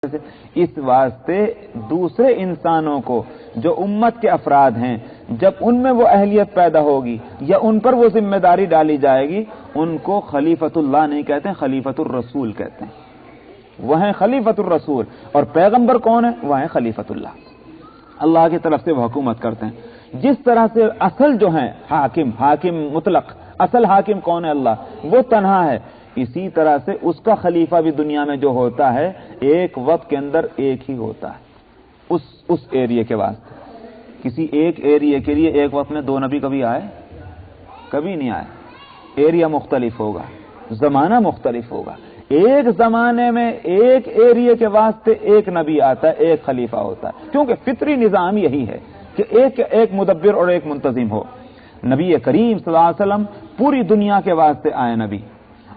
اس واسطے دوسرے انسانوں کو جو امت کے افراد ہیں جب ان میں وہ اہلیت پیدا ہوگی یا ان پر وہ ذمہ داری ڈالی جائے گی ان کو خلیفۃ اللہ نہیں کہتے ہیں، خلیفۃ الرسول کہتے ہیں۔ وہ ہیں خلیفۃ الرسول، اور پیغمبر کون ہے؟ وہ ہیں خلیفۃ اللہ، اللہ کی طرف سے وہ حکومت کرتے ہیں۔ جس طرح سے اصل جو ہیں حاکم مطلق، اصل حاکم کون ہے؟ اللہ، وہ تنہا ہے۔ اسی طرح سے اس کا خلیفہ بھی دنیا میں جو ہوتا ہے ایک وقت کے اندر ایک ہی ہوتا ہے اس ایریے کے واسطے۔ کسی ایک ایریے کے لیے ایک وقت میں دو نبی کبھی آئے؟ کبھی نہیں آئے۔ ایریا مختلف ہوگا، زمانہ مختلف ہوگا، ایک زمانے میں ایک ایریے کے واسطے ایک نبی آتا ہے، ایک خلیفہ ہوتا ہے، کیونکہ فطری نظام یہی ہے کہ ایک مدبر اور ایک منتظم ہو۔ نبی کریم صلی اللہ علیہ وسلم پوری دنیا کے واسطے آئے نبی،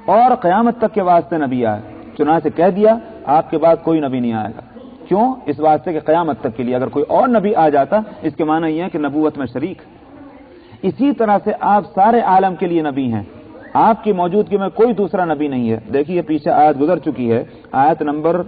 اور قیامت تک کے واسطے نبی آئے۔ چنانچہ کہہ دیا آپ کے بعد کوئی نبی نہیں آئے گا۔ کیوں؟ اس واسطے کہ قیامت تک کے لیے اگر کوئی اور نبی آ جاتا اس کے معنی یہ ہے کہ نبوت میں شریک۔ اسی طرح سے آپ سارے عالم کے لیے نبی ہیں، آپ کی موجودگی میں کوئی دوسرا نبی نہیں ہے۔ دیکھیے پیچھے آیت گزر چکی ہے، آیت نمبر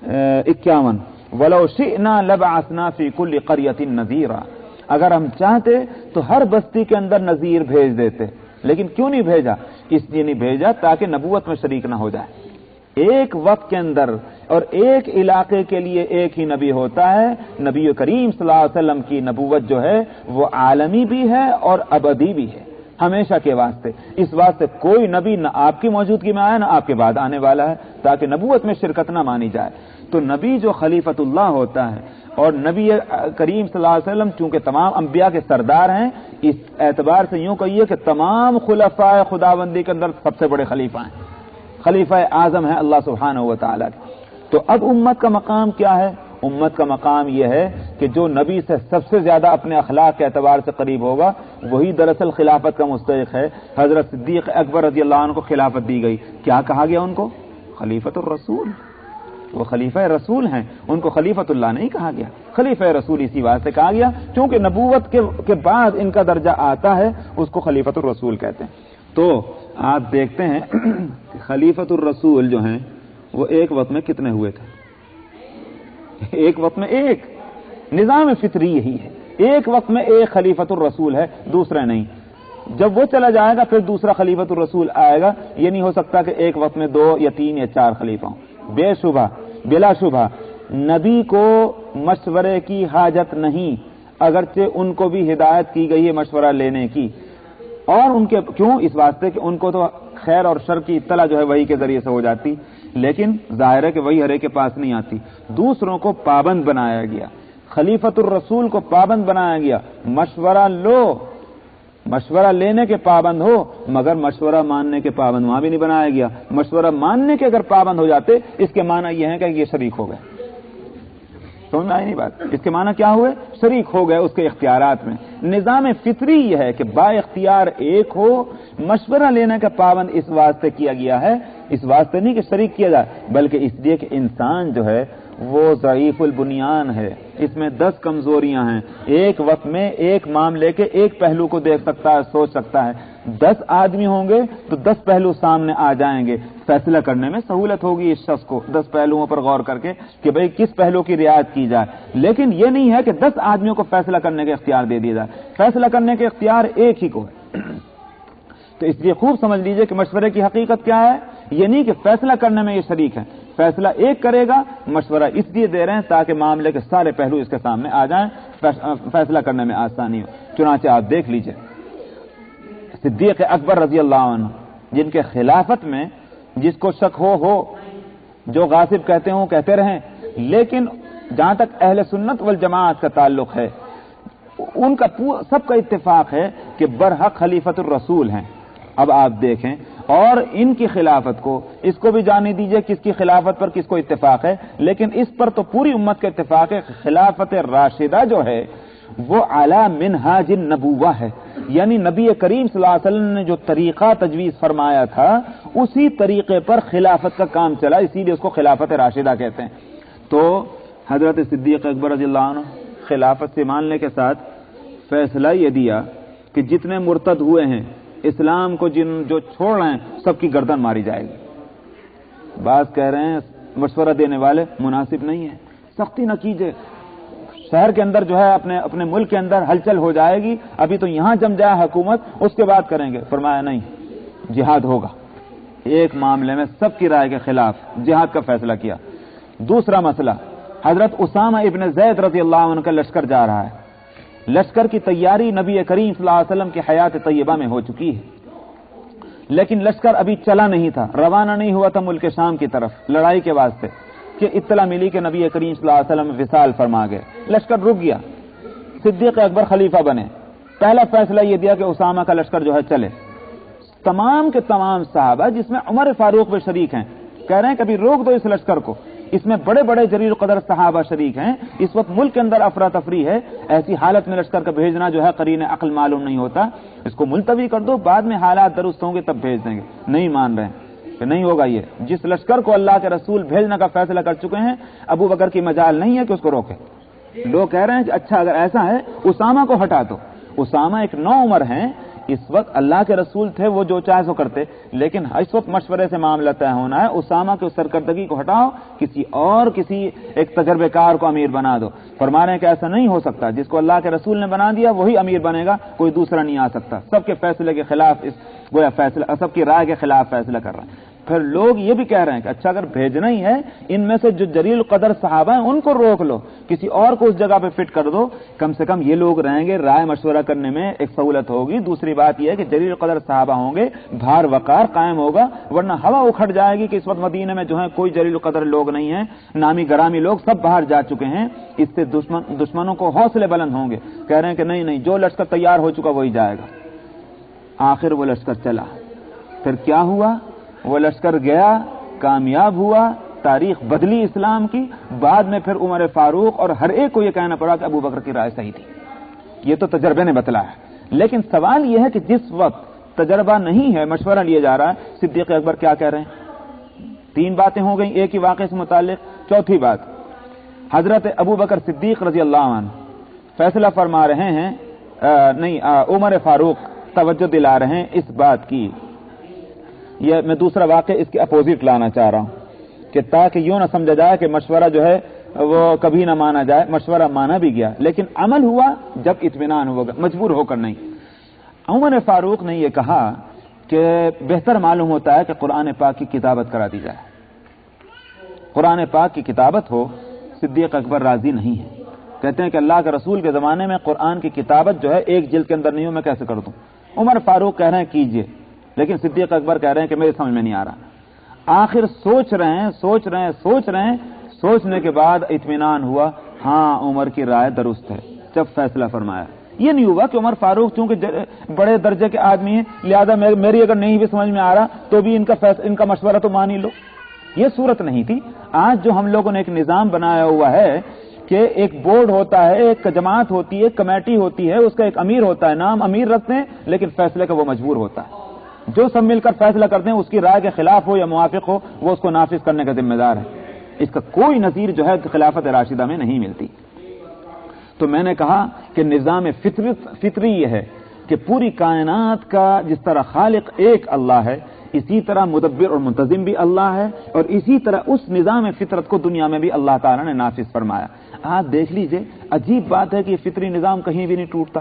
51، وَلَوْ شِئْنَا لَبَعَثْنَا فِي كُلِّ قَرْيَةٍ نَذِيرًا۔ اگر ہم چاہتے تو ہر بستی کے اندر نذیر بھیج دیتے، لیکن کیوں نہیں بھیجا؟ اس لیے نہیں بھیجا تاکہ نبوت میں شریک نہ ہو جائے۔ ایک وقت کے اندر اور ایک علاقے کے لیے ایک ہی نبی ہوتا ہے۔ نبی کریم صلی اللہ علیہ وسلم کی نبوت جو ہے وہ عالمی بھی ہے اور ابدی بھی ہے، ہمیشہ کے واسطے۔ اس واسطے کوئی نبی نہ آپ کی موجودگی میں آیا نہ آپ کے بعد آنے والا ہے، تاکہ نبوت میں شرکت نہ مانی جائے۔ تو نبی جو خلیفۃ اللہ ہوتا ہے، اور نبی کریم صلی اللہ علیہ وسلم چونکہ تمام انبیاء کے سردار ہیں، اس اعتبار سے یوں کہیے کہ تمام خلفائے خداوندی کے اندر سب سے بڑے خلیفہ ہیں، خلیفہ اعظم ہیں اللہ سبحانہ و تعالیٰ کے۔ تو اب امت کا مقام کیا ہے؟ امت کا مقام یہ ہے کہ جو نبی سے سب سے زیادہ اپنے اخلاق کے اعتبار سے قریب ہوگا وہی دراصل خلافت کا مستحق ہے۔ حضرت صدیق اکبر رضی اللہ عنہ کو خلافت دی گئی، کیا کہا گیا ان کو؟ خلیفۃ الرسول۔ وہ خلیفہ رسول ہیں، ان کو خلیفۃ اللہ نہیں کہا گیا، خلیفہ رسول اسی واسطے کہا گیا کیونکہ نبوت کے بعد ان کا درجہ آتا ہے، اس کو خلیفۃ الرسول کہتے ہیں۔ تو آپ دیکھتے ہیں خلیفۃ الرسول جو ہیں وہ ایک وقت میں کتنے ہوئے تھے؟ ایک وقت میں ایک، نظام فطری یہی ہے، ایک وقت میں ایک خلیفۃ الرسول ہے، دوسرا نہیں۔ جب وہ چلا جائے گا پھر دوسرا خلیفۃ الرسول آئے گا، یہ نہیں ہو سکتا کہ ایک وقت میں 2 یا 3 یا 4 خلیفہ ہوں۔ بے شبہ بلا شبہ نبی کو مشورے کی حاجت نہیں، اگرچہ ان کو بھی ہدایت کی گئی ہے مشورہ لینے کی، اور ان کے کیوں؟ اس واسطے کہ ان کو تو خیر اور شر کی اطلاع جو ہے وحی کے ذریعے سے ہو جاتی، لیکن ظاہر ہے کہ وہی ہر ایک کے پاس نہیں آتی۔ دوسروں کو پابند بنایا گیا، خلیفۃ الرسول کو پابند بنایا گیا، مشورہ لو، مشورہ لینے کے پابند ہو، مگر مشورہ ماننے کے پابند وہاں بھی نہیں بنایا گیا۔ مشورہ ماننے کے اگر پابند ہو جاتے اس کے معنی یہ ہے کہ یہ شریک ہو گئے۔ سمجھ میں آئی نہیں بات؟ اس کے معنی کیا ہوئے؟ شریک ہو گئے اس کے اختیارات میں۔ نظام فطری یہ ہے کہ با اختیار ایک ہو، مشورہ لینے کا پابند اس واسطے کیا گیا ہے، اس واسطے نہیں کہ شریک کیا جائے، بلکہ اس لیے کہ انسان جو ہے وہ ضعیف البنیان ہے، اس میں 10 کمزوریاں ہیں۔ ایک وقت میں ایک معاملے کے ایک پہلو کو دیکھ سکتا ہے، سوچ سکتا ہے۔ 10 آدمی ہوں گے تو 10 پہلو سامنے آ جائیں گے، فیصلہ کرنے میں سہولت ہوگی اس شخص کو 10 پہلوؤں پر غور کر کے کہ بھئی کس پہلو کی رعایت کی جائے۔ لیکن یہ نہیں ہے کہ 10 آدمیوں کو فیصلہ کرنے کا اختیار دے دیا جائے، فیصلہ کرنے کے اختیار ایک ہی کو ہے۔ تو اس لیے خوب سمجھ لیجئے کہ مشورے کی حقیقت کیا ہے، یہ نہیں کہ فیصلہ کرنے میں یہ شریک ہے، فیصلہ ایک کرے گا، مشورہ اس لیے دے رہے ہیں تاکہ معاملے کے سارے پہلو اس کے سامنے آ جائیں، فیصلہ کرنے میں آسانی ہو۔ چنانچہ آپ دیکھ لیجئے صدیق اکبر رضی اللہ عنہ، جن کے خلافت میں جس کو شک ہو، جو غاصب کہتے ہوں کہتے رہیں، لیکن جہاں تک اہل سنت والجماعت کا تعلق ہے ان کا سب کا اتفاق ہے کہ برحق خلیفۃ الرسول ہیں۔ اب آپ دیکھیں، اور ان کی خلافت کو، اس کو بھی جانے دیجئے کس کی خلافت پر کس کو اتفاق ہے، لیکن اس پر تو پوری امت کا اتفاق ہے کہ خلافت راشدہ جو ہے وہ علی منہاج النبوہ ہے، یعنی نبی کریم صلی اللہ علیہ وسلم نے جو طریقہ تجویز فرمایا تھا اسی طریقے پر خلافت کا کام چلا، اسی لیے اس کو خلافت راشدہ کہتے ہیں۔ تو حضرت صدیق اکبر رضی اللہ عنہ خلافت سے ماننے کے ساتھ فیصلہ یہ دیا کہ جتنے مرتد ہوئے ہیں، اسلام کو جو چھوڑ رہے ہیں، سب کی گردن ماری جائے گی۔ بعض کہہ رہے ہیں مشورہ دینے والے مناسب نہیں ہیں. سختی نہ کیجیے. شہر کے اندر جو ہے اپنے ملک کے اندر ہلچل ہو جائے گی, ابھی تو یہاں جم جائے حکومت, اس کے بعد کریں گے. فرمایا نہیں, جہاد ہوگا. ایک معاملے میں سب کی رائے کے خلاف جہاد کا فیصلہ کیا. دوسرا مسئلہ, حضرت اسامہ ابن زید رضی اللہ عنہ کا لشکر جا رہا ہے. لشکر کی تیاری نبی کریم صلی اللہ علیہ وسلم کی حیات طیبہ میں ہو چکی ہے, لیکن لشکر ابھی چلا نہیں تھا, روانہ نہیں ہوا تھا ملک شام کی طرف لڑائی کے واسطے, کہ اطلاع ملی کہ نبی کریم صلی اللہ علیہ وسلم وصال فرما گئے. لشکر رک گیا. صدیق اکبر خلیفہ بنے. پہلا فیصلہ یہ دیا کہ اسامہ کا لشکر جو ہے چلے. تمام کے تمام صحابہ, جس میں عمر فاروق بھی شریک ہیں, کہہ رہے ہیں کہ ابھی روک دو اس لشکر کو. اس میں بڑے بڑے جلیل القدر صحابہ شریک ہیں. اس وقت ملک کے اندر افراتفری ہے, ایسی حالت میں لشکر کا بھیجنا جو ہے قرین عقل معلوم نہیں ہوتا. اس کو ملتوی کر دو, بعد میں حالات درست ہوں گے تب بھیج دیں گے. نہیں مان رہے ہیں کہ نہیں ہوگا. یہ جس لشکر کو اللہ کے رسول بھیجنے کا فیصلہ کر چکے ہیں, ابو بکر کی مجال نہیں ہے کہ اس کو روکے. لوگ کہہ رہے ہیں کہ اچھا اگر ایسا ہے اسامہ کو ہٹا دو. اسامہ ایک نو عمر ہیں, اس وقت اللہ کے رسول تھے, وہ جو چاہے سو کرتے, لیکن اس وقت مشورے سے معاملہ طے ہونا ہے. اسامہ کے سرکردگی کو ہٹاؤ, کسی ایک تجربے کار کو امیر بنا دو. فرما رہے ہیں کہ ایسا نہیں ہو سکتا. جس کو اللہ کے رسول نے بنا دیا وہی امیر بنے گا, کوئی دوسرا نہیں آ سکتا. سب کے فیصلے کے خلاف گویا فیصلہ, سب کی رائے کے خلاف فیصلہ کر رہے ہیں. پھر لوگ یہ بھی کہہ رہے ہیں کہ اچھا اگر بھیجنا ہی ہے, ان میں سے جو جلیل القدر صحابہ ہیں ان کو روک لو, کسی اور کو اس جگہ پہ فٹ کر دو. کم سے کم یہ لوگ رہیں گے, رائے مشورہ کرنے میں ایک سہولت ہوگی. دوسری بات یہ ہے کہ جلیل القدر صحابہ ہوں گے, بھار وقار قائم ہوگا, ورنہ ہوا اکھڑ جائے گی کہ اس وقت مدینے میں جو ہے کوئی جلیل القدر لوگ نہیں ہیں, نامی گرامی لوگ سب باہر جا چکے ہیں. اس سے دشمنوں کو حوصلے بلند ہوں گے. کہہ رہے ہیں کہ نہیں, جو لشکر تیار ہو چکا وہی جائے گا. آخر وہ لشکر چلا. پھر کیا ہوا؟ وہ لشکر گیا, کامیاب ہوا, تاریخ بدلی اسلام کی. بعد میں پھر عمر فاروق اور ہر ایک کو یہ کہنا پڑا کہ ابو بکر کی رائے صحیح تھی. یہ تو تجربے نے بتلایا. لیکن سوال یہ ہے کہ جس وقت تجربہ نہیں ہے, مشورہ لیا جا رہا ہے, صدیق اکبر کیا کہہ رہے ہیں؟ 3 باتیں ہو گئیں ایک ہی واقعے سے متعلق. چوتھی بات, حضرت ابو بکر صدیق رضی اللہ عنہ فیصلہ فرما رہے ہیں, عمر فاروق توجہ دلا رہے ہیں اس بات کی. یہ میں دوسرا واقعہ اس کے اپوزٹ لانا چاہ رہا ہوں کہ تاکہ یوں نہ سمجھا جائے کہ مشورہ جو ہے وہ کبھی نہ مانا جائے. مشورہ مانا بھی گیا, لیکن عمل ہوا جب اطمینان ہوگا, مجبور ہو کر نہیں. عمر فاروق نے یہ کہا کہ بہتر معلوم ہوتا ہے کہ قرآن پاک کی کتابت کرا دی جائے. قرآن پاک کی کتابت ہو. صدیق اکبر راضی نہیں ہے, کہتے ہیں کہ اللہ کے رسول کے زمانے میں قرآن کی کتابت جو ہے ایک جلد کے اندر نہیں ہو, میں کیسے کر دوں. عمر فاروق کہہ رہے ہیں کیجئے, لیکن صدیق اکبر کہہ رہے ہیں کہ میرے سمجھ میں نہیں آ رہا. آخر سوچ رہے ہیں. سوچنے کے بعد اطمینان ہوا, ہاں عمر کی رائے درست ہے. جب فیصلہ فرمایا, یہ نہیں ہوا کہ عمر فاروق چونکہ بڑے درجے کے آدمی ہیں لہذا میری اگر نہیں بھی سمجھ میں آ رہا تو بھی ان کا مشورہ تو مان ہی لو. یہ صورت نہیں تھی. آج جو ہم لوگوں نے ایک نظام بنایا ہوا ہے کہ ایک بورڈ ہوتا ہے, ایک جماعت ہوتی ہے, ایک کمیٹی ہوتی ہے, اس کا ایک امیر ہوتا ہے, نام امیر رکھتے ہیں, لیکن فیصلے کا وہ مجبور ہوتا ہے. جو سب مل کر فیصلہ کرتے ہیں اس کی رائے کے خلاف ہو یا موافق ہو, وہ اس کو نافذ کرنے کا ذمہ دار ہے. اس کا کوئی نظیر جو ہے خلافت راشدہ میں نہیں ملتی. تو میں نے کہا کہ نظام فطری یہ ہے کہ پوری کائنات کا جس طرح خالق ایک اللہ ہے, اسی طرح مدبر اور منتظم بھی اللہ ہے, اور اسی طرح اس نظام فطرت کو دنیا میں بھی اللہ تعالیٰ نے نافذ فرمایا. آپ دیکھ لیجئے, عجیب بات ہے کہ یہ فطری نظام کہیں بھی نہیں ٹوٹتا.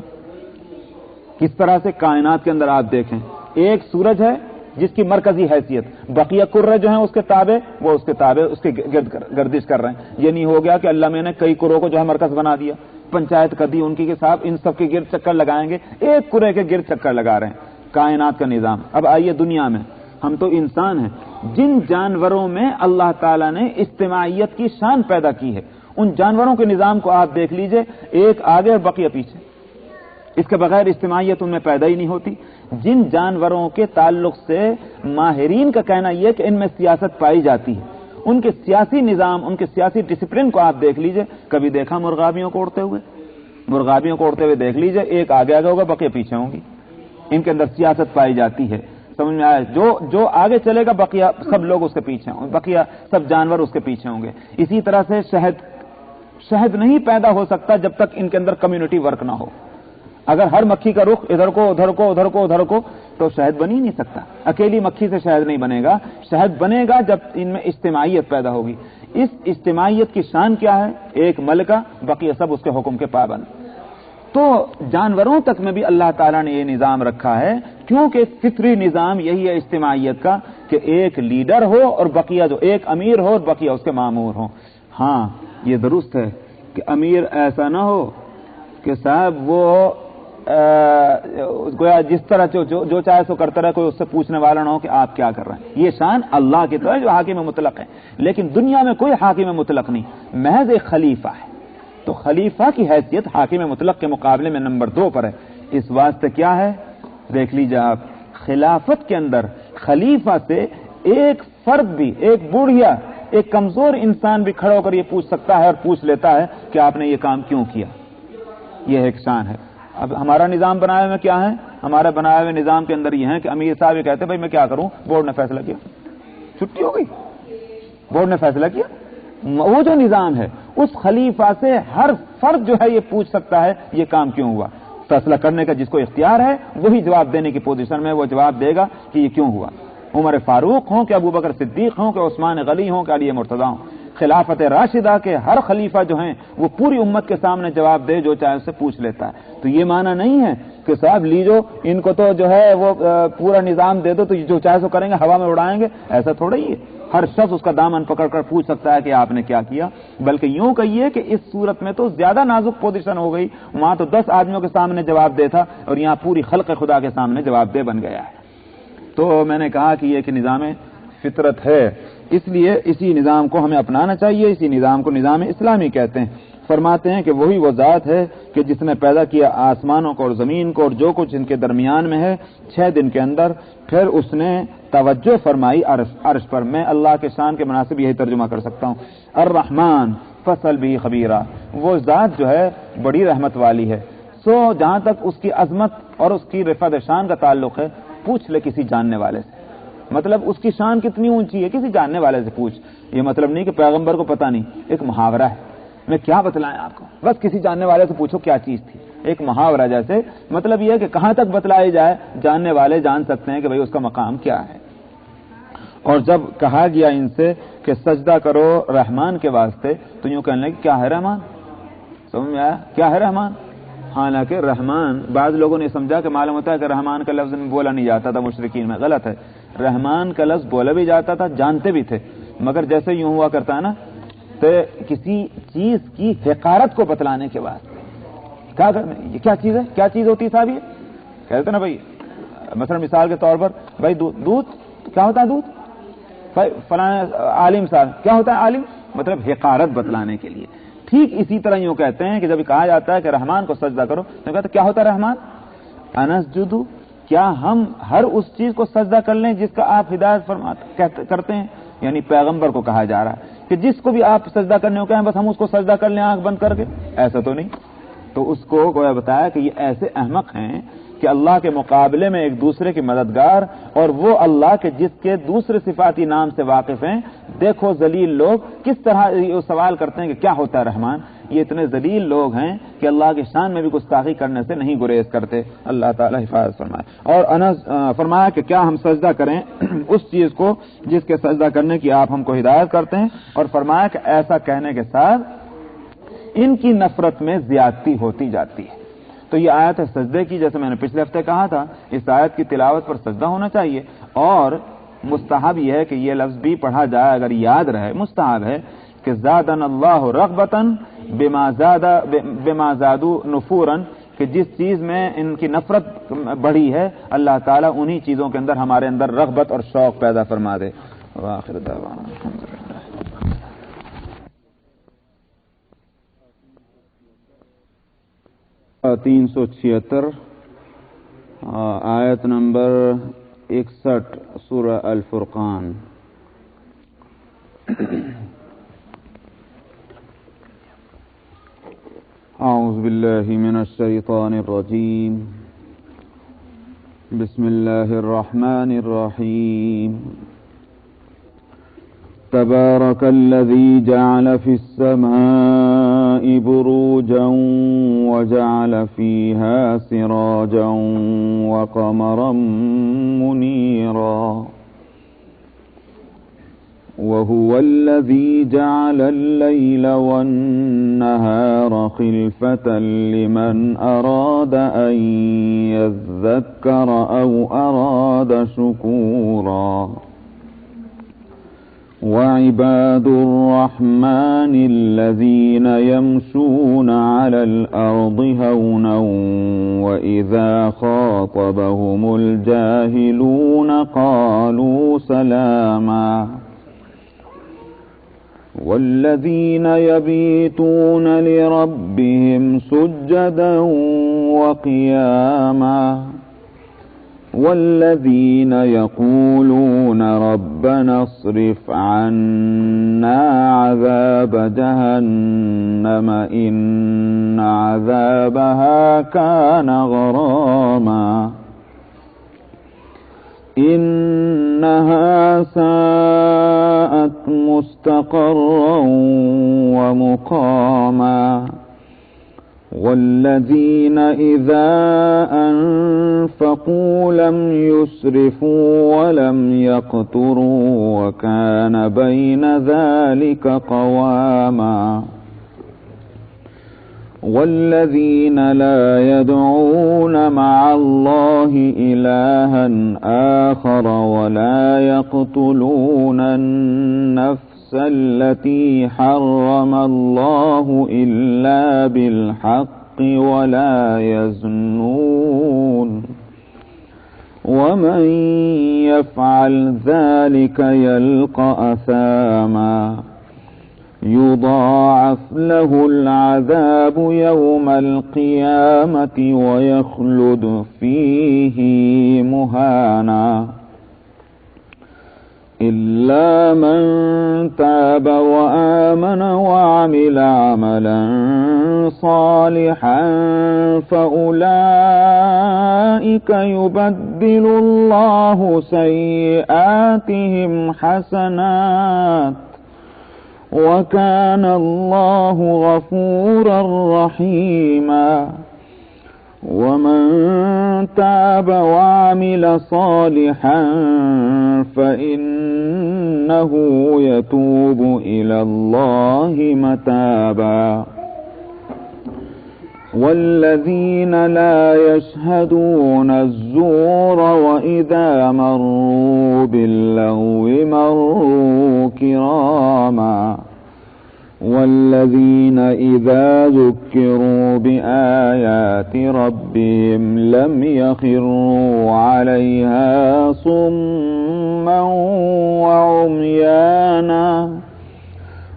کس طرح سے کائنات کے اندر آپ دیکھیں, ایک سورج ہے جس کی مرکزی حیثیت, بقیہ کرے جو ہیں اس کے تابع, وہ اس کے تابع اس کے گرد گردش کر رہے ہیں. یہ نہیں ہو گیا کہ اللہ میں نے کئی کروں کو جو ہے مرکز بنا دیا, پنچایت کر دی ان کی کے صاحب ان سب کے گرد چکر لگائیں گے, ایک کرے کے گرد چکر لگا رہے ہیں. کائنات کا نظام. اب آئیے دنیا میں, ہم تو انسان ہیں, جن جانوروں میں اللہ تعالیٰ نے اجتماعیت کی شان پیدا کی ہے, ان جانوروں کے نظام کو آپ دیکھ لیجئے, ایک آگے اور بقیہ پیچھے. اس کے بغیر اجتماعیت ان میں پیدا ہی نہیں ہوتی. جن جانوروں کے تعلق سے ماہرین کا کہنا یہ کہ ان میں سیاست پائی جاتی ہے, ان کے سیاسی نظام, ان کے سیاسی ڈسپلن کو آپ دیکھ لیجئے. کبھی دیکھا مرغابیوں کو اڑتے ہوئے دیکھ لیجئے, ایک آگے ہوگا, بقیہ پیچھے ہوں گی. ان کے اندر سیاست پائی جاتی ہے. سمجھ میں آیا؟ جو آگے چلے گا بقیہ سب لوگ اس کے پیچھے ہوں گے, بقیہ سب جانور اس کے پیچھے ہوں گے. اسی طرح سے شہد نہیں پیدا ہو سکتا جب تک ان کے اندر کمیونٹی ورک نہ ہو. اگر ہر مکھی کا رخ ادھر کو ادھر کو ادھر کو ادھر کو تو شہد بن ہی نہیں سکتا. اکیلی مکھی سے شہد نہیں بنے گا. شہد بنے گا جب ان میں اجتماعیت پیدا ہوگی. اس اجتماعیت کی شان کیا ہے؟ ایک ملکہ، بقیہ سب اس کے حکم کے پابند. تو جانوروں تک میں بھی اللہ تعالیٰ نے یہ نظام رکھا ہے، کیونکہ فطری نظام یہی ہے اجتماعیت کا کہ ایک لیڈر ہو اور بقیہ جو ایک امیر ہو اور بقیہ اس کے مامور ہوں. ہاں یہ درست ہے کہ امیر ایسا نہ ہو کہ صاحب وہ گویا جس طرح جو چاہے سو کرتا رہے، کوئی اس سے پوچھنے والا نہ ہو کہ آپ کیا کر رہے ہیں. یہ شان اللہ کی طرح جو حاکم مطلق ہے. لیکن دنیا میں کوئی حاکم مطلق نہیں، محض ایک خلیفہ ہے. تو خلیفہ کی حیثیت حاکم مطلق کے مقابلے میں نمبر 2 پر ہے. اس واسطے کیا ہے دیکھ لیجیے آپ، خلافت کے اندر خلیفہ سے ایک فرد بھی، ایک بوڑھیا، ایک کمزور انسان بھی کھڑا ہو کر یہ پوچھ سکتا ہے اور پوچھ لیتا ہے کہ آپ نے یہ کام کیوں کیا. یہ ایک شان ہے. اب ہمارا نظام بنائے ہوئے کیا ہے؟ ہمارا بنائے ہوئے نظام کے اندر یہ ہے کہ امیر صاحب یہ کہتے ہیں بھائی میں کیا کروں، بورڈ نے فیصلہ کیا، چھٹی ہو گئی، بورڈ نے فیصلہ کیا. وہ جو نظام ہے اس خلیفہ سے ہر فرد جو ہے یہ پوچھ سکتا ہے یہ کام کیوں ہوا. فیصلہ کرنے کا جس کو اختیار ہے وہی جواب دینے کی پوزیشن میں وہ جواب دے گا کہ یہ کیوں ہوا. عمر فاروق ہوں کہ ابو بکر صدیق ہوں کہ عثمان غنی ہوں کہ علی مرتضی ہوں. خلافت راشدہ کے ہر خلیفہ جو ہیں وہ پوری امت کے سامنے جواب دے، جو چاہے اس سے پوچھ لیتا ہے. تو یہ معنی نہیں ہے کہ صاحب لیجو ان کو تو جو ہے وہ پورا نظام دے دو تو جو چاہے سو کریں گے، ہوا میں اڑائیں گے. ایسا تھوڑا ہی ہے. ہر شخص اس کا دامن پکڑ کر پوچھ سکتا ہے کہ آپ نے کیا کیا. بلکہ یوں کہیے کہ اس صورت میں تو زیادہ نازک پوزیشن ہو گئی. وہاں تو 10 آدمیوں کے سامنے جواب دے تھا اور یہاں پوری خلق خدا کے سامنے جواب دے بن گیا ہے. تو میں نے کہا کہ یہ کہ نظام فطرت ہے، اس لیے اسی نظام کو ہمیں اپنانا چاہیے. اسی نظام کو نظام اسلامی کہتے ہیں. فرماتے ہیں کہ وہی وہ ذات ہے کہ جس نے پیدا کیا آسمانوں کو اور زمین کو اور جو کچھ ان کے درمیان میں ہے 6 دن کے اندر. پھر اس نے توجہ فرمائی عرش پر. میں اللہ کے شان کے مناسب یہی ترجمہ کر سکتا ہوں. الرحمن فصل بھی خبیرہ، وہ ذات جو ہے بڑی رحمت والی ہے. سو جہاں تک اس کی عظمت اور اس کی رفعت شان کا تعلق ہے، پوچھ لے کسی جاننے والے سے. مطلب اس کی شان کتنی اونچی ہے کسی جاننے والے سے پوچھ. یہ مطلب نہیں کہ پیغمبر کو پتہ نہیں. ایک محاورہ ہے، میں کیا بتلائیں آپ کو، بس کسی جاننے والے سے پوچھو کیا چیز تھی. ایک محاورہ جیسے. مطلب یہ ہے کہ کہاں تک بتلائی جائے جاننے والے جان سکتے ہیں کہ بھئی اس کا مقام کیا ہے. اور جب کہا گیا ان سے کہ سجدہ کرو رحمان کے واسطے تو یوں کہنے لگے کیا ہے رحمان. سمجھ میں آیا کیا ہے رحمان؟ حالانکہ رحمان بعض لوگوں نے سمجھا کہ معلوم ہوتا ہے کہ رحمان کا لفظ بولا نہیں جاتا تھا مشرکین میں. غلط ہے. رحمان کا لفظ بولا بھی جاتا تھا، جانتے بھی تھے، مگر جیسے یوں ہوا کرتا ہے نا تو کسی چیز کی حقارت کو بتلانے کے بعد کیا کرنا، یہ کیا چیز ہے، کیا چیز ہوتی ہے صاحب. یہ کہتے نا بھائی مثلا مثال کے طور پر بھائی دودھ کیا ہوتا ہے، دودھ فلاں عالم صاحب کیا ہوتا ہے عالم، مطلب حقارت بتلانے کے لیے. ٹھیک اسی طرح یوں کہتے ہیں کہ جب کہا جاتا ہے کہ رحمان کو سجدہ کرو تو کہتے کیا ہوتا ہے رحمان. انسجدو، کیا ہم ہر اس چیز کو سجدہ کر لیں جس کا آپ ہدایت کرتے ہیں. یعنی پیغمبر کو کہا جا رہا ہے کہ جس کو بھی آپ سجدہ کرنے کو کہیں بس ہم اس کو سجدہ کر لیں آنکھ بند کر کے. ایسا تو نہیں. تو اس کو گویا بتایا کہ یہ ایسے احمق ہیں کہ اللہ کے مقابلے میں ایک دوسرے کے مددگار اور وہ اللہ کے جس کے دوسرے صفاتی نام سے واقف ہیں. دیکھو ذلیل لوگ کس طرح یہ سوال کرتے ہیں کہ کیا ہوتا ہے رحمان. یہ اتنے ذلیل لوگ ہیں کہ اللہ کی شان میں بھی گستاخی کرنے سے نہیں گریز کرتے. اللہ تعالی حفاظت فرمائے. اور انس فرمایا کہ کیا ہم سجدہ کریں اس چیز کو جس کے سجدہ کرنے کی آپ ہم کو ہدایت کرتے ہیں. اور فرمایا کہ ایسا کہنے کے ساتھ ان کی نفرت میں زیادتی ہوتی جاتی ہے. تو یہ آیت ہے سجدے کی. جیسے میں نے پچھلے ہفتے کہا تھا اس آیت کی تلاوت پر سجدہ ہونا چاہیے. اور مستحب یہ ہے کہ یہ لفظ بھی پڑھا جائے اگر یاد رہے. مستحب ہے کہ زادن اللہ رغبتاً بما زادوا نفورا، کہ جس چیز میں ان کی نفرت بڑھی ہے اللہ تعالیٰ انہی چیزوں کے اندر ہمارے اندر رغبت اور شوق پیدا فرما دے. وآخر دعوانا الحمدللہ. 376 آیت نمبر 61 سورہ الفرقان. اعوذ باللہ من الشیطان الرجیم. بسم اللہ الرحمن الرحیم. تبارك الذي جعل في السماء بروجا وجعل فيها سراجا وقمرا منيرا وهو الذي جعل الليل والنهار خلفة لمن أراد أن يذكر أو أراد شكورا وعباد الرحمن الذين يمشون على الأرض هونا وإذا خاطبهم الجاهلون قالوا سلاما والذين يبيتون لربهم سجدا وقياما والذين يقولون ربنا اصرف عنا عذاب جهنم إن عذابها كان غراما إنها ساءت مستقرا ومقاما والذين إذا أنفقوا لم يسرفوا ولم يقتروا وكان بين ذلك قواما والذين لا يدعون مع الله إلها آخر ولا يقتلون النفس التي حرم الله إلا بالحق ولا يزنون ومن يفعل ذلك يلقى أثاما يضاعف له العذاب يوم القيامة ويخلد فيه مهانا إلا من تاب وآمن وعمل عملا صالحا فأولئك يبدل الله سيئاتهم حسنات وكان الله غفورا رحيما ومن تاب وعمل صالحا فإنه يتوب إلى الله متابا والذين لا يشهدون الزور وإذا مروا باللغو مروا كراما والذين إذا ذكروا بآيات ربهم لم يخروا عليها صما وعميانا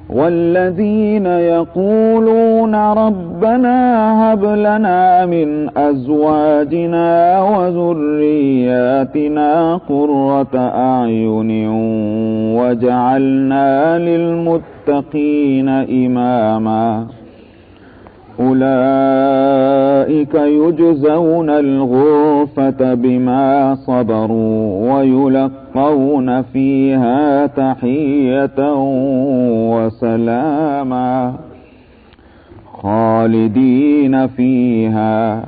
والذين يقولون ربنا هب لنا من أزواجنا وذرياتنا قرة أعين وجعلنا للمتقين إماما أولئك يجزون الغرفة بما صبروا ويلقون فيها تحية وسلاما خالدين فيها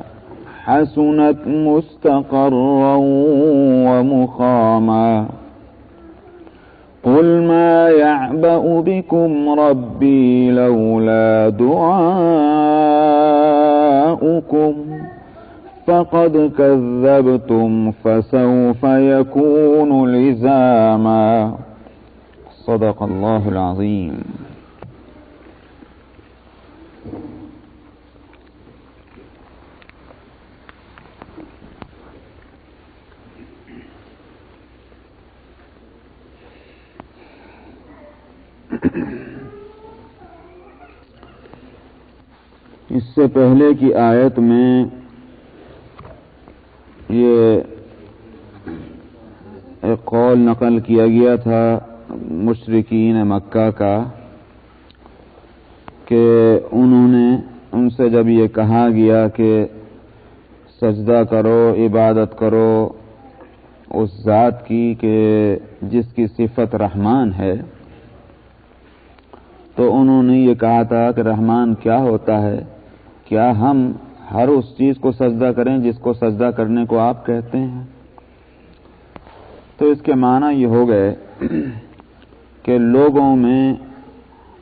حسنت مستقرا ومقاما قل ما يعبأ بكم ربي لولا دعاؤكم فقد كذبتم فسوف يكون لزاما صدق الله العظيم. اس سے پہلے کی آیت میں یہ ایک قول نقل کیا گیا تھا مشرکین مکہ کا کہ انہوں نے ان سے جب یہ کہا گیا کہ سجدہ کرو عبادت کرو اس ذات کی کہ جس کی صفت رحمان ہے تو انہوں نے یہ کہا تھا کہ رحمان کیا ہوتا ہے؟ کیا ہم ہر اس چیز کو سجدہ کریں جس کو سجدہ کرنے کو آپ کہتے ہیں؟ تو اس کے معنی یہ ہو گئے کہ لوگوں میں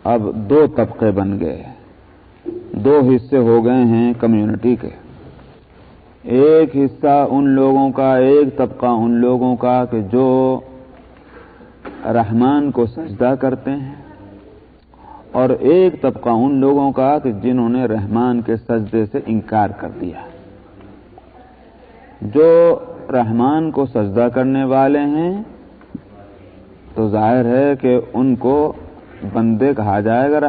اب دو طبقے بن گئے، دو حصے ہو گئے ہیں کمیونٹی کے۔ ایک حصہ ان لوگوں کا، ایک طبقہ ان لوگوں کا کہ جو رحمان کو سجدہ کرتے ہیں، اور ایک طبقہ ان لوگوں کا کہ جنہوں نے رحمان کے سجدے سے انکار کر دیا۔ جو رحمان کو سجدہ کرنے والے ہیں تو ظاہر ہے کہ ان کو بندے کہا جائے گا،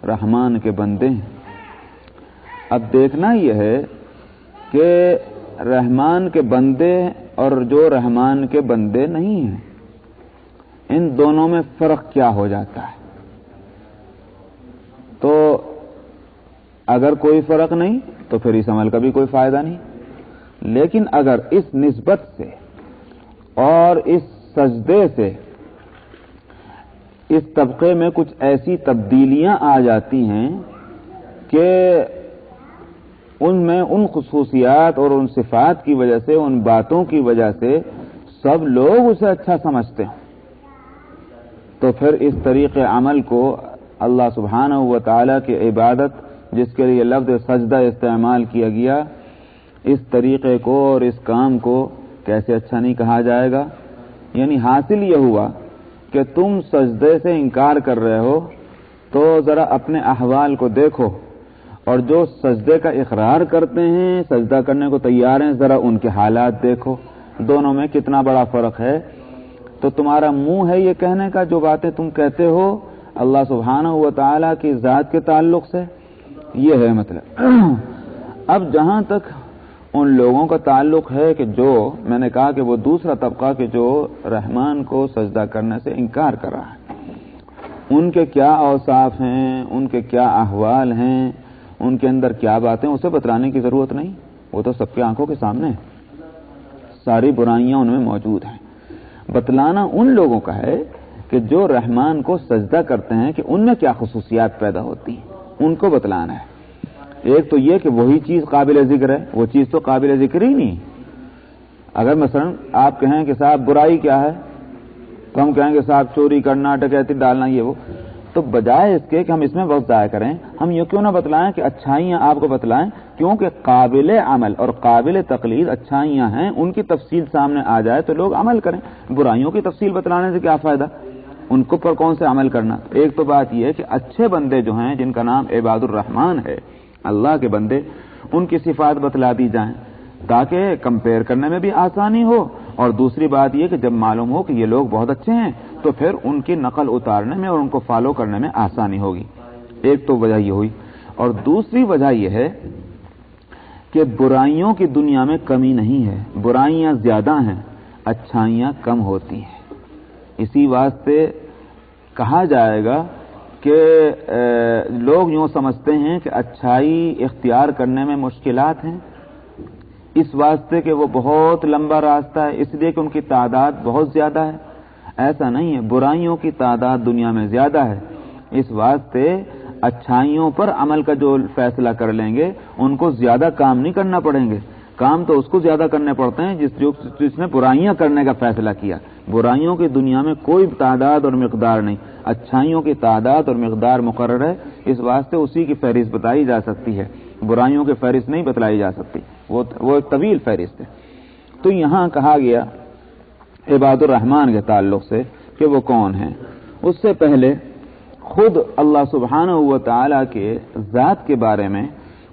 رحمان کے بندے ہیں۔ اب دیکھنا یہ ہے کہ رحمان کے بندے اور جو رحمان کے بندے نہیں ہیں، ان دونوں میں فرق کیا ہو جاتا ہے؟ تو اگر کوئی فرق نہیں تو پھر اس عمل کا بھی کوئی فائدہ نہیں، لیکن اگر اس نسبت سے اور اس سجدے سے اس طبقے میں کچھ ایسی تبدیلیاں آ جاتی ہیں کہ ان میں ان خصوصیات اور ان صفات کی وجہ سے، ان باتوں کی وجہ سے سب لوگ اسے اچھا سمجھتے ہیں، تو پھر اس طریقے عمل کو اللہ سبحانہ و تعالیٰ کی عبادت، جس کے لیے لفظ سجدہ استعمال کیا گیا، اس طریقے کو اور اس کام کو کیسے اچھا نہیں کہا جائے گا؟ یعنی حاصل یہ ہوا کہ تم سجدے سے انکار کر رہے ہو تو ذرا اپنے احوال کو دیکھو، اور جو سجدے کا اقرار کرتے ہیں، سجدہ کرنے کو تیار ہیں، ذرا ان کے حالات دیکھو، دونوں میں کتنا بڑا فرق ہے۔ تو تمہارا منہ ہے یہ کہنے کا، جو باتیں تم کہتے ہو اللہ سبحانہ و تعالیٰ کی ذات کے تعلق سے، یہ ہے مطلب۔ اب جہاں تک ان لوگوں کا تعلق ہے کہ جو میں نے کہا کہ وہ دوسرا طبقہ کہ جو رحمان کو سجدہ کرنے سے انکار کر رہا ہے، ان کے کیا اوصاف ہیں، ان کے کیا احوال ہیں، ان کے اندر کیا باتیں، اسے بتلانے کی ضرورت نہیں، وہ تو سب کی آنکھوں کے سامنے ہے، ساری برائیاں ان میں موجود ہیں۔ بتلانا ان لوگوں کا ہے کہ جو رحمان کو سجدہ کرتے ہیں کہ ان میں کیا خصوصیات پیدا ہوتی ہیں، ان کو بتلانا ہے۔ ایک تو یہ کہ وہی چیز قابل ذکر ہے، وہ چیز تو قابل ذکر ہی نہیں۔ اگر مثلا آپ کہیں کہ صاحب برائی کیا ہے، تو ہم کہیں کہ صاحب چوری کرنا، ڈکیتی ڈالنا، یہ وہ، تو بجائے اس کے کہ ہم اس میں وقت ضائع کریں، ہم یہ کیوں نہ بتلائیں کہ اچھائیاں آپ کو بتلائیں، کیونکہ قابل عمل اور قابل تقلید اچھائیاں ہیں، ان کی تفصیل سامنے آ جائے تو لوگ عمل کریں۔ برائیوں کی تفصیل بتلانے سے کیا فائدہ، ان کو پر کون سے عمل کرنا۔ ایک تو بات یہ ہے کہ اچھے بندے جو ہیں، جن کا نام عباد الرحمان ہے، اللہ کے بندے، ان کی صفات بتلا دی جائیں تاکہ کمپیئر کرنے میں بھی آسانی ہو، اور دوسری بات یہ کہ جب معلوم ہو کہ یہ لوگ بہت اچھے ہیں تو پھر ان کی نقل اتارنے میں اور ان کو فالو کرنے میں آسانی ہوگی۔ ایک تو وجہ یہ ہوئی، اور دوسری وجہ یہ ہے کہ برائیوں کی دنیا میں کمی نہیں ہے، برائیاں زیادہ ہیں، اچھائیاں کم ہوتی ہیں۔ اسی واسطے کہا جائے گا کہ لوگ یوں سمجھتے ہیں کہ اچھائی اختیار کرنے میں مشکلات ہیں، اس واسطے کہ وہ بہت لمبا راستہ ہے، اس لیے کہ ان کی تعداد بہت زیادہ ہے۔ ایسا نہیں ہے، برائیوں کی تعداد دنیا میں زیادہ ہے، اس واسطے اچھائیوں پر عمل کا جو فیصلہ کر لیں گے ان کو زیادہ کام نہیں کرنا پڑیں گے، کام تو اس کو زیادہ کرنے پڑتے ہیں جس نے برائیاں کرنے کا فیصلہ کیا۔ برائیوں کی دنیا میں کوئی تعداد اور مقدار نہیں، اچھائیوں کی تعداد اور مقدار مقرر ہے، اس واسطے اسی کی فہرست بتائی جا سکتی ہے، برائیوں کی فہرست نہیں بتلائی جا سکتی، وہ ایک طویل فہرست ہے۔ تو یہاں کہا گیا عباد الرحمان کے تعلق سے کہ وہ کون ہیں، اس سے پہلے خود اللہ سبحانہ و تعالیٰ کے ذات کے بارے میں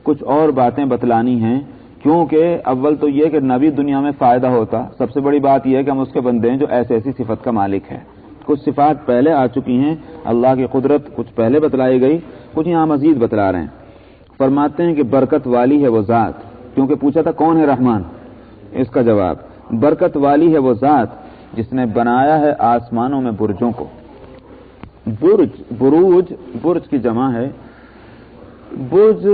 کچھ اور باتیں بتلانی ہیں، کیونکہ اول تو یہ کہ نبی دنیا میں فائدہ ہوتا، سب سے بڑی بات یہ ہے کہ ہم اس کے بندے ہیں جو ایسی صفت کا مالک ہے۔ کچھ صفات پہلے آ چکی ہیں، اللہ کی قدرت کچھ پہلے بتلائی گئی، کچھ یہاں مزید بتلا رہے ہیں۔ فرماتے ہیں کہ برکت والی ہے وہ ذات، کیونکہ پوچھا تھا کون ہے رحمان، اس کا جواب برکت والی ہے وہ ذات جس نے بنایا ہے آسمانوں میں برجوں کو۔ برج کی جمع ہے، برج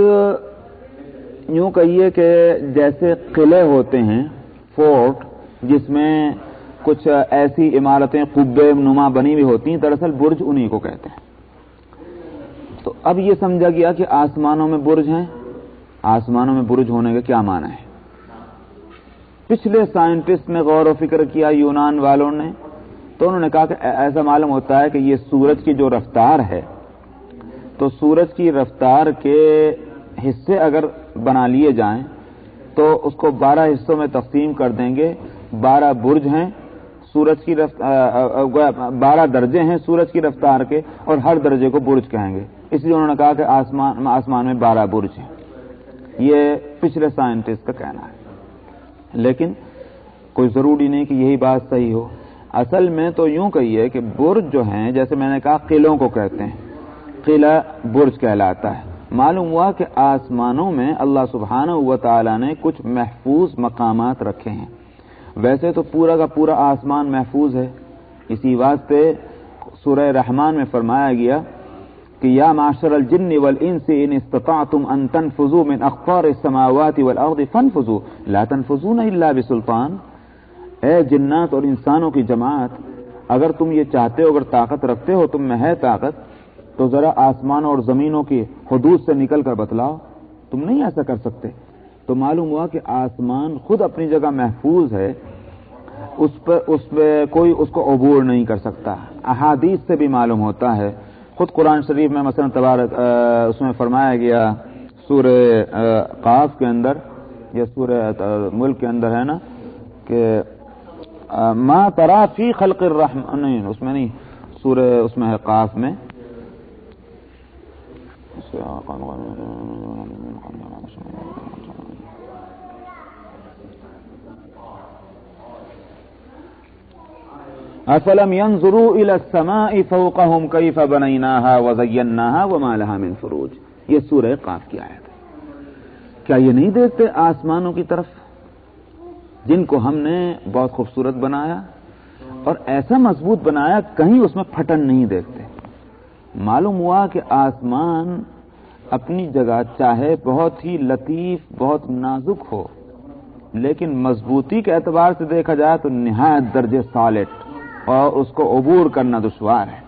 یوں کہیے کہ جیسے قلعے ہوتے ہیں، فورٹ، جس میں کچھ ایسی عمارتیں قبے نما بنی ہوئی ہوتی ہیں، دراصل برج انہی کو کہتے ہیں۔ اب یہ سمجھا گیا کہ آسمانوں میں برج ہیں. آسمانوں میں برج ہونے کا کیا معنی ہے؟ پچھلے سائنٹسٹ نے غور و فکر کیا، یونان والوں نے، تو انہوں نے کہا کہ ایسا معلوم ہوتا ہے کہ یہ سورج کی جو رفتار ہے، تو سورج کی رفتار کے حصے اگر بنا لیے جائیں تو اس کو 12 حصوں میں تقسیم کر دیں گے. 12 برج ہیں سورج کی 12 درجے ہیں سورج کی رفتار کے، اور ہر درجے کو برج کہیں گے. اس لیے انہوں نے کہا کہ آسمان میں 12 برج ہیں. یہ پچھلے سائنٹسٹ کا کہنا ہے، لیکن کوئی ضروری نہیں کہ یہی بات صحیح ہو. اصل میں تو یوں کہیے کہ برج جو ہیں، جیسے میں نے کہا قلعوں کو کہتے ہیں، قلعہ برج کہلاتا ہے. معلوم ہوا کہ آسمانوں میں اللہ سبحانہ و تعالی نے کچھ محفوظ مقامات رکھے ہیں. ویسے تو پورا کا پورا آسمان محفوظ ہے، اسی واسطے سورہ رحمان میں فرمایا گیا کہ یا معشر الجن والانس ان استطعتم ان تنفذوا من اقطار السماوات والارض فانفذوا لا تنفذون الا بسلطان. اے جنات اور انسانوں کی جماعت، اگر تم یہ چاہتے ہو، اگر طاقت رکھتے ہو، تم میں ہے طاقت، تو ذرا آسمان اور زمینوں کی حدود سے نکل کر بتلاؤ. تم نہیں ایسا کر سکتے. تو معلوم ہوا کہ آسمان خود اپنی جگہ محفوظ ہے، اس پہ کوئی اس کو عبور نہیں کر سکتا. احادیث سے بھی معلوم ہوتا ہے. خود قرآن شریف میں مثلا تبارک اس میں فرمایا گیا سورہ قاف کے اندر یا سورہ ملک کے اندر ہے نا کہ ما ترى فی خلق الرحمن، نہیں اس میں نہیں، سورہ اس میں ہے قاف میں، افلم ينظروا الى السماء فوقهم كيف بنيناها وزيناها وما لها من فروج. یہ سورہ قاف کی آیت ہے. کیا یہ نہیں دیکھتے آسمانوں کی طرف جن کو ہم نے بہت خوبصورت بنایا اور ایسا مضبوط بنایا کہیں اس میں پھٹن نہیں دیکھتے. معلوم ہوا کہ آسمان اپنی جگہ چاہے بہت ہی لطیف، بہت نازک ہو، لیکن مضبوطی کے اعتبار سے دیکھا جائے تو نہایت درجے سالڈ، اور اس کو عبور کرنا دشوار ہے.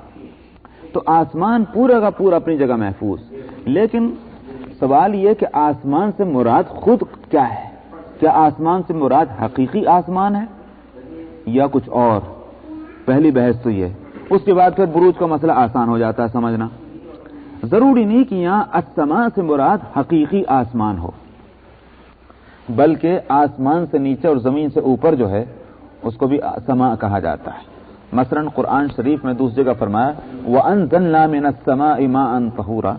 تو آسمان پورا کا پورا اپنی جگہ محفوظ. لیکن سوال یہ کہ آسمان سے مراد خود کیا ہے؟ کیا آسمان سے مراد حقیقی آسمان ہے یا کچھ اور؟ پہلی بحث تو یہ. اس کے بعد پھر بروج کا مسئلہ آسان ہو جاتا ہے سمجھنا. ضروری نہیں کہ یہاں السماء سے مراد حقیقی آسمان ہو، بلکہ آسمان سے نیچے اور زمین سے اوپر جو ہے اس کو بھی سماء کہا جاتا ہے. مثلا قرآن شریف میں دوسری جگہ فرمایا وَأَنزَلْنَا مِنَ السَّمَاءِ مَاءً طَهُورًا،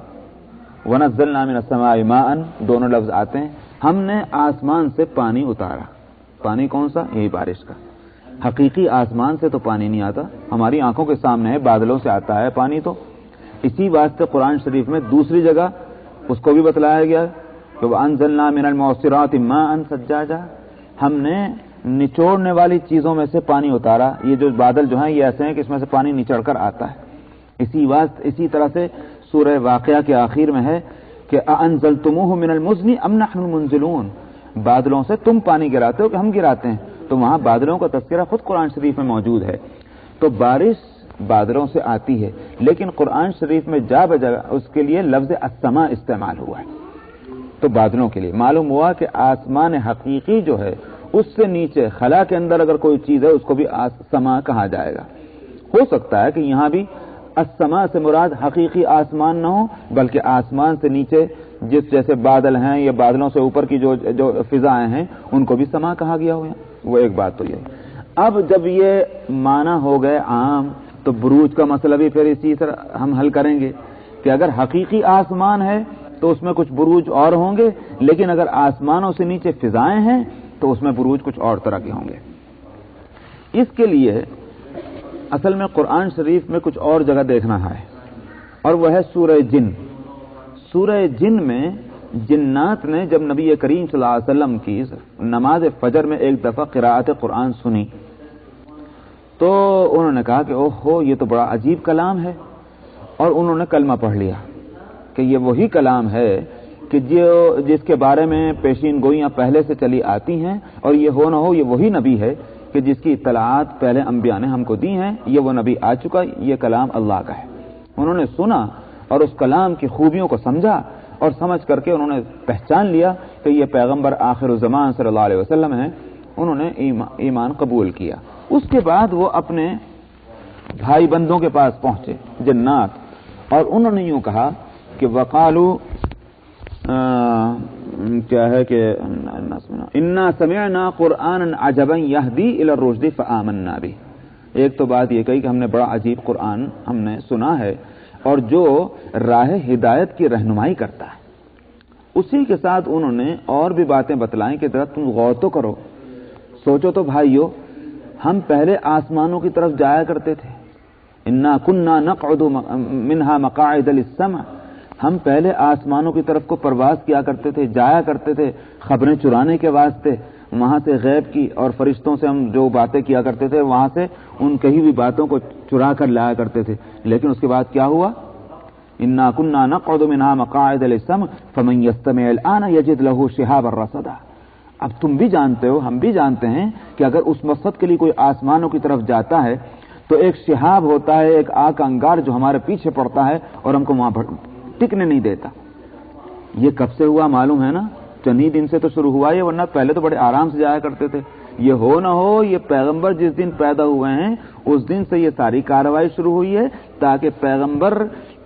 وَنَزَّلْنَا مِنَ السَّمَاءِ مَاءً، دونوں لفظ آتے ہیں. ہم نے آسمان سے پانی اتارا. پانی کون سا؟ یہی بارش کا. حقیقی آسمان سے تو پانی نہیں آتا، ہماری آنکھوں کے سامنے ہے، بادلوں سے آتا ہے پانی. تو اسی واسطے قرآن شریف میں دوسری جگہ اس کو بھی بتلایا گیا کہ وَأَنزَلْنَا مِنَ الْمُعْصِرَاتِ مَاءً ثَجَّاجًا، ہم نے نچوڑنے والی چیزوں میں سے پانی اتارا. یہ جو بادل جو ہیں یہ ایسے ہیں کہ اس میں سے پانی نچڑ کر آتا ہے. اسی طرح سے سورہ واقعہ کے آخر میں ہے کہ أَأَنزَلْتُمُوهُ مِنَ الْمُزْنِ أَمْ نَحْنُ الْمُنزِلُونَ، بادلوں سے تم پانی گراتے ہو کہ ہم گراتے ہیں. تو وہاں بادلوں کا تذکرہ خود قرآن شریف میں موجود ہے. تو بارش بادلوں سے آتی ہے، لیکن قرآن شریف میں جا بجا اس کے لیے لفظ السماء استعمال ہوا ہے. تو بادلوں کے لیے معلوم ہوا کہ آسمان حقیقی جو ہے اس سے نیچے خلا کے اندر اگر کوئی چیز ہے اس کو بھی سما کہا جائے گا. ہو سکتا ہے کہ یہاں بھی السماء سے مراد حقیقی آسمان نہ ہو، بلکہ آسمان سے نیچے جیسے بادل ہیں یا بادلوں سے اوپر کی جو فضائیں ہیں ان کو بھی سما کہا گیا ہوا. وہ ایک بات تو یہ. اب جب یہ معنی ہو گئے عام، تو بروج کا مسئلہ بھی پھر اسی طرح ہم حل کریں گے کہ اگر حقیقی آسمان ہے تو اس میں کچھ بروج اور ہوں گے، لیکن اگر آسمانوں سے نیچے فضائیں ہیں تو اس میں بروج کچھ اور طرح کے ہوں گے. اس کے لیے اصل میں قرآن شریف میں کچھ اور جگہ دیکھنا ہے، اور وہ ہے سورہ جن. سورہ جن میں جنات نے جب نبی کریم صلی اللہ علیہ وسلم کی نماز فجر میں ایک دفعہ قراءت قرآن سنی تو انہوں نے کہا کہ اوہو یہ تو بڑا عجیب کلام ہے، اور انہوں نے کلمہ پڑھ لیا کہ یہ وہی کلام ہے کہ جس کے بارے میں پیشین گوئیاں پہلے سے چلی آتی ہیں، اور یہ ہو نہ ہو یہ وہی نبی ہے کہ جس کی اطلاعات پہلے انبیاء نے ہم کو دی ہیں. یہ وہ نبی آ چکا، یہ کلام اللہ کا ہے. انہوں نے سنا اور اس کلام کی خوبیوں کو سمجھا اور سمجھ کر کے انہوں نے پہچان لیا کہ یہ پیغمبر آخر الزمان صلی اللہ علیہ وسلم ہیں، انہوں نے ایمان قبول کیا۔ اس کے بعد وہ اپنے بھائی بندوں کے پاس پہنچے جنات، اور انہوں نے یوں کہا کہ وقالو کیا ہے کہ انا سمعنا قرآنا عجبا یہدی الی الرشد فآمنا بہ۔ ایک تو بات یہ کہی کہ ہم نے بڑا عجیب قرآن ہم نے سنا ہے اور جو راہ ہدایت کی رہنمائی کرتا ہے۔ اسی کے ساتھ انہوں نے اور بھی باتیں بتلائیں کہ ذرا تم غور تو کرو، سوچو تو بھائیو، ہم پہلے آسمانوں کی طرف جایا کرتے تھے، انا کننا نقعد منها مقاعد للسمع، ہم پہلے آسمانوں کی طرف کو پرواز کیا کرتے تھے، جایا کرتے تھے خبریں چرانے کے واسطے، وہاں سے غیب کی اور فرشتوں سے ہم جو باتیں کیا کرتے تھے وہاں سے ان کہی ہوئی باتوں کو چرا کر لایا کرتے تھے۔ لیکن اس کے بعد کیا ہوا؟ انا كنا نقعد منها مقاعد للسمع فمن يستمع الآن يجد له شهابا رصدا۔ اب تم بھی جانتے ہو، ہم بھی جانتے ہیں کہ اگر اس مقصد کے لیے کوئی آسمانوں کی طرف جاتا ہے تو ایک شہاب ہوتا ہے، ایک آگ کا انگار جو ہمارے پیچھے پڑتا ہے اور ہم کو وہاں ٹکنے نہیں دیتا۔ یہ کب سے ہوا معلوم ہے نا؟ چند ہی دن سے تو شروع ہوا یہ، ورنہ پہلے تو بڑے آرام سے جایا کرتے تھے۔ یہ ہو نہ ہو یہ پیغمبر جس دن پیدا ہوئے ہیں اس دن سے یہ ساری کارروائی شروع ہوئی ہے تاکہ پیغمبر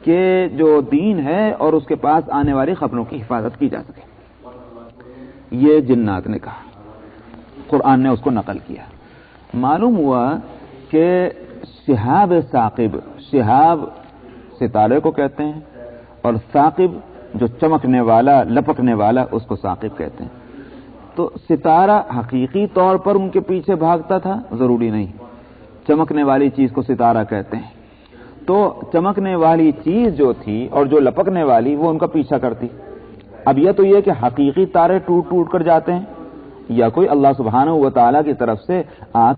کے جو دین ہے اور اس کے پاس آنے والی خبروں کی حفاظت کی جا سکے۔ یہ جنات نے کہا، قرآن نے اس کو نقل کیا۔ معلوم ہوا کہ شہاب ثاقب، شہاب ستارے کو کہتے ہیں اور ثاقب جو چمکنے والا لپکنے والا اس کو ثاقب کہتے ہیں۔ تو ستارہ حقیقی طور پر ان کے پیچھے بھاگتا تھا؟ ضروری نہیں، چمکنے والی چیز کو ستارہ کہتے ہیں۔ تو چمکنے والی چیز جو تھی اور جو لپکنے والی وہ ان کا پیچھا کرتی۔ اب یہ تو یہ کہ حقیقی تارے ٹوٹ ٹوٹ کر جاتے ہیں یا کوئی اللہ سبحانہ و تعالیٰ کی طرف سے آگ